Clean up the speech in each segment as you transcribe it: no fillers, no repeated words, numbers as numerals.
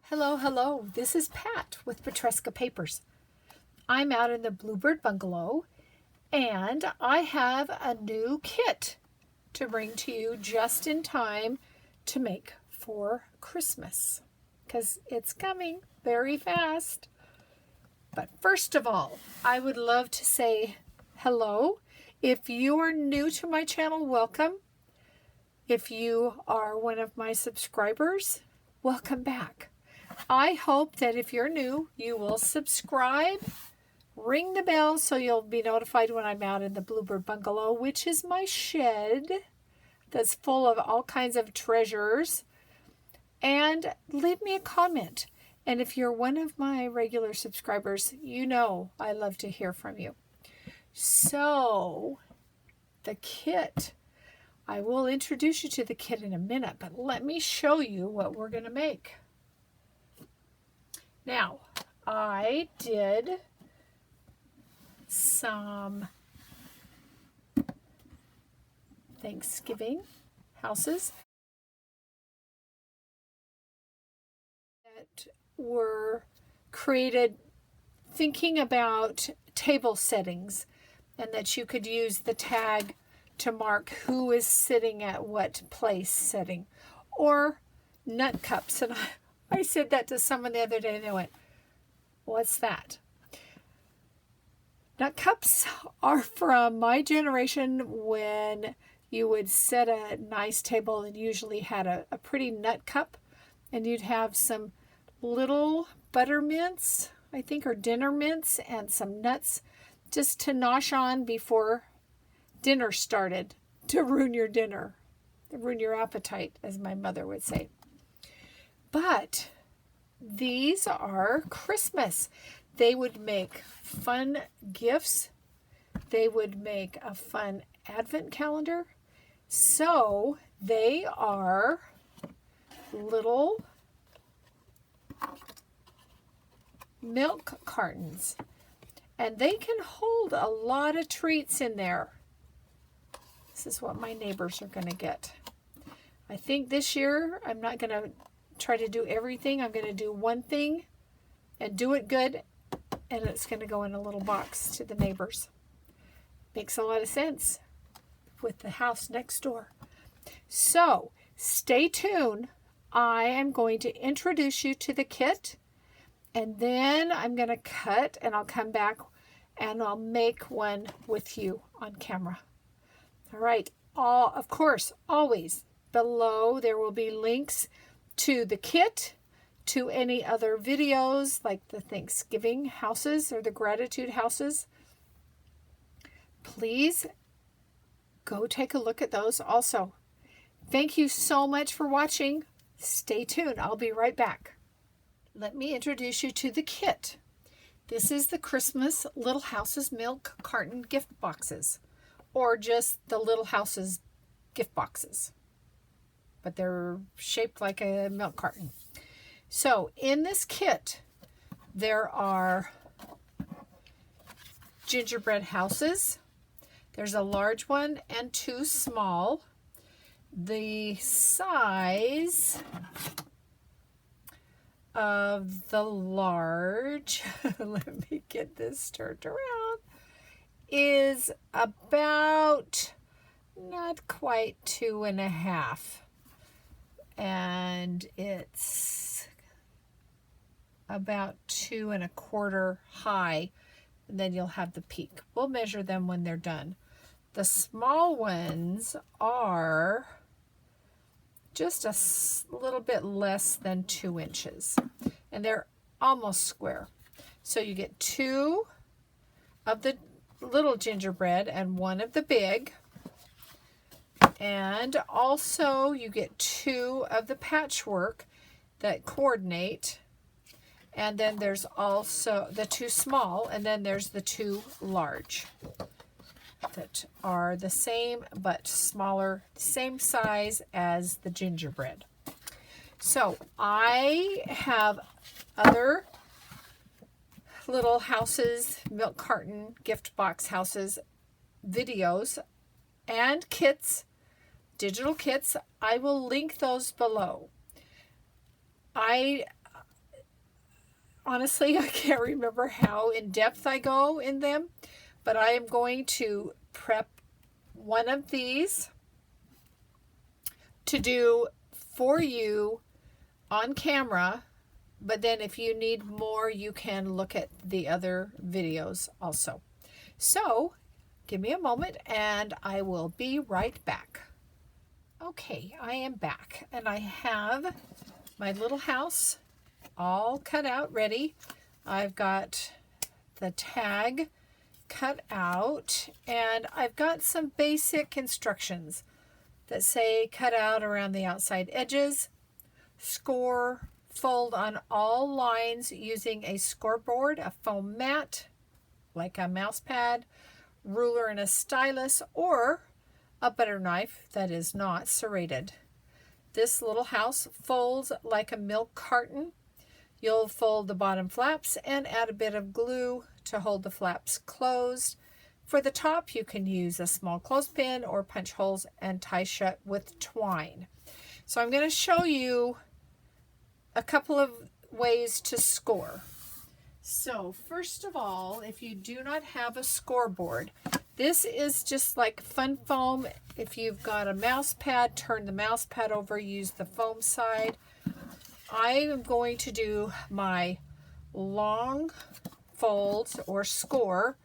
Hello, hello. This is Pat with Petresca Papers. I'm out in the Bluebird Bungalow and I have a new kit to bring to you just in time to make for Christmas because it's coming very fast. But first of all, I would love to say hello. If you are new to my channel, welcome. If you are one of my subscribers, welcome back. I hope that if you're new, you will subscribe, ring the bell so you'll be notified when I'm out in the Bluebird Bungalow, which is my shed that's full of all kinds of treasures. And leave me a comment. And if you're one of my regular subscribers, you know I love to hear from you. So, the kit. I will introduce you to the kit in a minute, but let me show you what we're going to make. Now, I did some Thanksgiving houses that were created thinking about table settings and that you could use the tag to mark who is sitting at what place setting, or nut cups. And I said that to someone the other day and they went, "What's that?" Nut cups are from my generation when you would set a nice table and usually had a pretty nut cup, and you'd have some little butter mints, I think, or dinner mints, and some nuts just to nosh on before dinner started, to ruin your dinner, to ruin your appetite, as my mother would say. But these are Christmas. They would make fun gifts. They would make a fun advent calendar. So they are little milk cartons. And they can hold a lot of treats in there. This is what my neighbors are going to get. I think this year I'm not going to try to do everything. I'm going to do one thing and do it good, and it's going to go in a little box to the neighbors. Makes a lot of sense with the house next door. So stay tuned. I am going to introduce you to the kit, and then I'm going to cut, and I'll come back and I'll make one with you on camera. All right. Of course, always below there will be links to the kit, to any other videos like the Thanksgiving houses or the gratitude houses. Please go take a look at those also. Thank you so much for watching. Stay tuned. I'll be right back. Let me introduce you to the kit. This is the Christmas Little Houses Milk Carton gift boxes, or just the Little Houses gift boxes, but they're shaped like a milk carton. So in this kit, there are gingerbread houses. There's a large one and two small. The size of the large, let me get this turned around, is about not quite 2.5, and it's about 2.25 high, and then you'll have the peak. We'll measure them when they're done. The small ones are just a little bit less than 2 inches, and they're almost square. So you get 2 of the little gingerbread and 1 of the big, and also you get 2 of the patchwork that coordinate, and then there's also the 2 small, and then there's the 2 large that are the same but smaller, same size as the gingerbread. So I have other little houses, milk carton, gift box houses, videos, and kits, digital kits. I will link those below. I honestly, I can't remember how in depth I go in them, but I am going to prep one of these to do for you on camera, but then if you need more, you can look at the other videos also. So give me a moment and I will be right back. Okay, I am back and I have my little house all cut out ready. I've got the tag cut out and I've got some basic instructions that say cut out around the outside edges, score, fold on all lines using a scoreboard, a foam mat, like a mouse pad, ruler and a stylus, or a butter knife that is not serrated. This little house folds like a milk carton. You'll fold the bottom flaps and add a bit of glue to hold the flaps closed. For the top, you can use a small clothespin or punch holes and tie shut with twine. So I'm going to show you a couple of ways to score. So first of all, if you do not have a scoreboard, this is just like fun foam. If you've got a mouse pad, turn the mouse pad over, use the foam side. I am going to do my long folds or score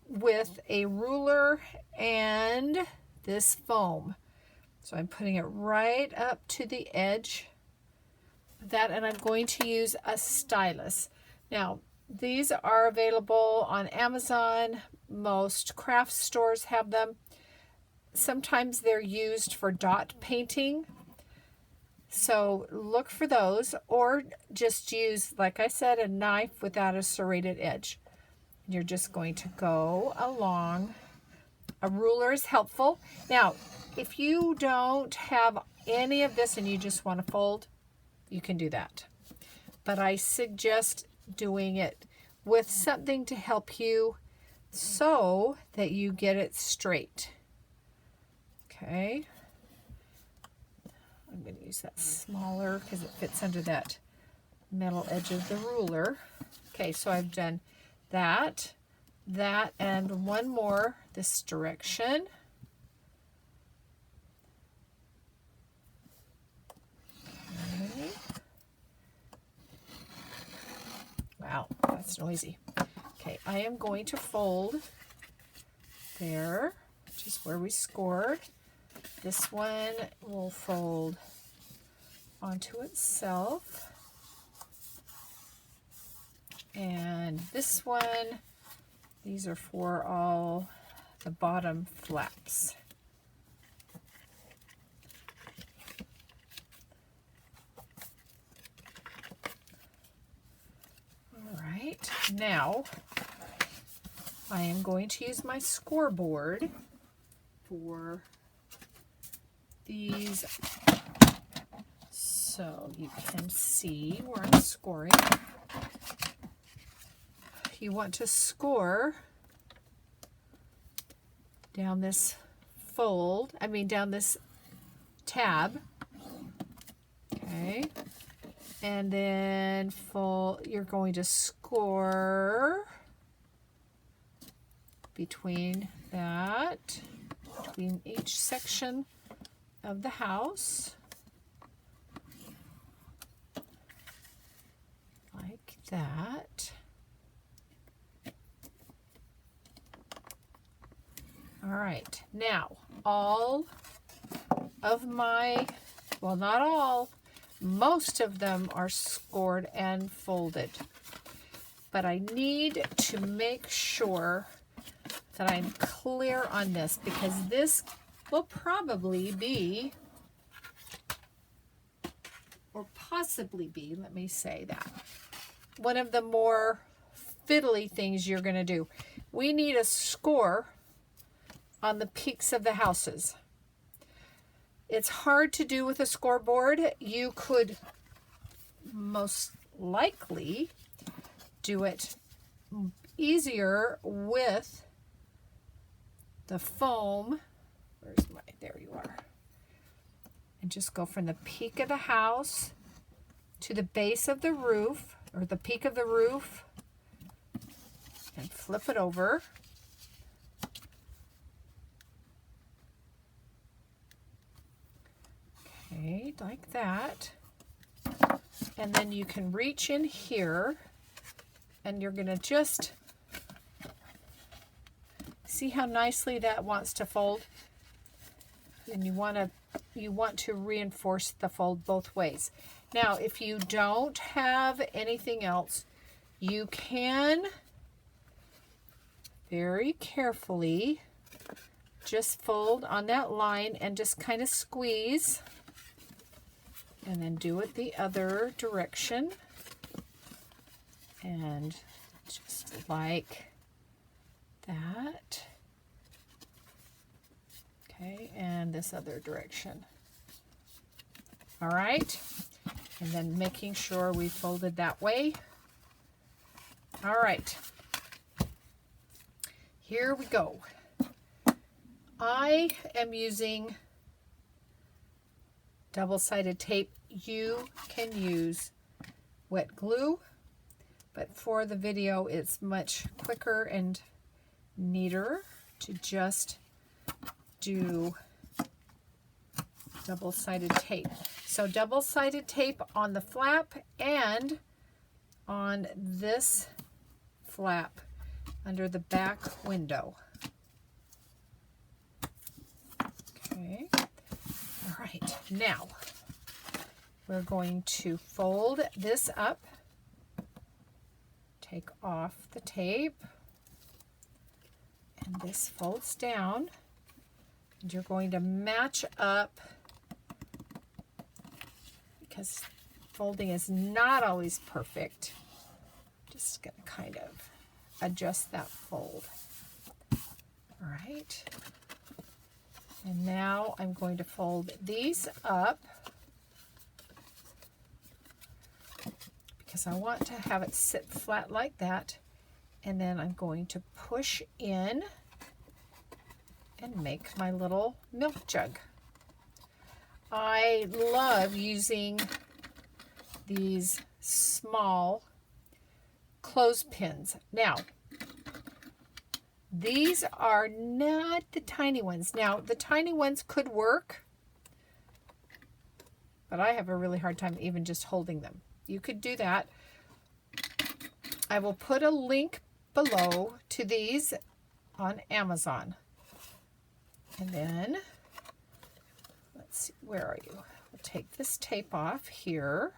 with a ruler and this foam. So I'm putting it right up to the edge of that, and I'm going to use a stylus. Now, these are available on Amazon. Most craft stores have them. Sometimes they're used for dot painting. So look for those, or just use, like I said, a knife without a serrated edge. You're just going to go along. A ruler is helpful. Now, if you don't have any of this and you just want to fold, you can do that. But I suggest doing it with something to help you so that you get it straight. Okay. I'm going to use that smaller because it fits under that metal edge of the ruler. Okay, so I've done that, and one more this direction. Okay. Wow, that's noisy. Okay, I am going to fold there, which is where we scored. This one will fold onto itself. And this one, these are for all the bottom flaps. All right, now I am going to use my scoreboard for these so you can see where I'm scoring. You want to score down this down this tab. Okay. And then you're going to score between each section of the house, like that. All right, now all of my, well, not all, most of them are scored and folded, but I need to make sure that I'm clear on this, because this will probably be, or possibly be, let me say that, one of the more fiddly things you're going to do. We need a score on the peaks of the houses. It's hard to do with a scoreboard. You could most likely do it easier with the foam. There you are. And just go from the peak of the house to the base of the roof. or the peak of the roof, and flip it over. Okay, like that. And then you can reach in here and you're going to just see how nicely that wants to fold. And you want to reinforce the fold both ways. Now, if you don't have anything else, you can very carefully just fold on that line and just kind of squeeze, and then do it the other direction, and just like that. Okay, and this other direction. All right, and then making sure we folded that way. All right, here we go. I am using double-sided tape. You can use wet glue, but for the video it's much quicker and neater to just do double-sided tape. So double-sided tape on the flap and on this flap under the back window. Okay, all right, now we're going to fold this up, take off the tape, and this folds down, and you're going to match up, because folding is not always perfect. Just going to kind of adjust that fold. All right. And now I'm going to fold these up because I want to have it sit flat like that. And then I'm going to push in and make my little milk jug. I love using these small clothespins. Now, these are not the tiny ones. Now, the tiny ones could work, but I have a really hard time even just holding them. You could do that. I will put a link below to these on Amazon. And then, let's see, where are you? We'll take this tape off here.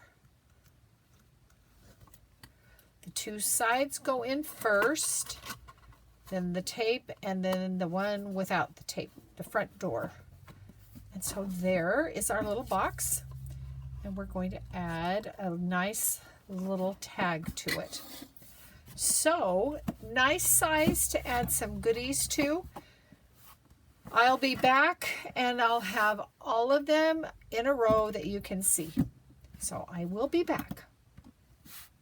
The two sides go in first, then the tape, and then the one without the tape, the front door. And so there is our little box, and we're going to add a nice little tag to it. So, nice size to add some goodies to. I'll be back and I'll have all of them in a row that you can see. So I will be back.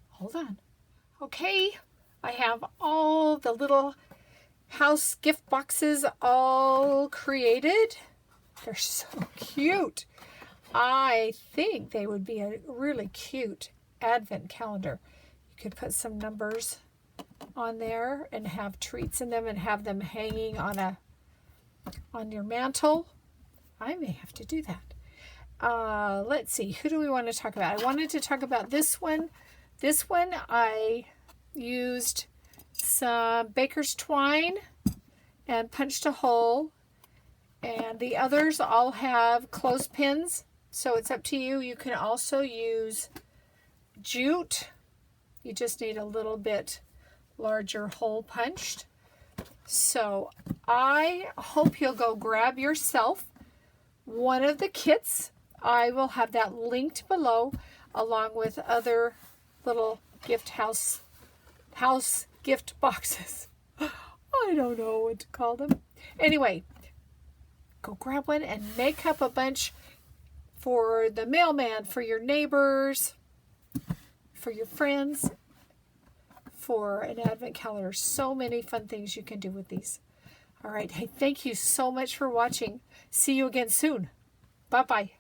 Hold on. Okay, I have all the little house gift boxes all created. They're so cute. I think they would be a really cute advent calendar. You could put some numbers on there and have treats in them and have them hanging on your mantle. I may have to do that. Let's see, who do we want to talk about? I wanted to talk about this one. This one I used some baker's twine and punched a hole, and the others all have clothespins, so it's up to you. You can also use jute. You just need a little bit larger hole punched. So I hope you'll go grab yourself one of the kits. I will have that linked below, along with other little house gift boxes. I don't know what to call them. Anyway, go grab one and make up a bunch for the mailman, for your neighbors, for your friends, for an advent calendar. So many fun things you can do with these. All right. Hey, thank you so much for watching. See you again soon. Bye-bye.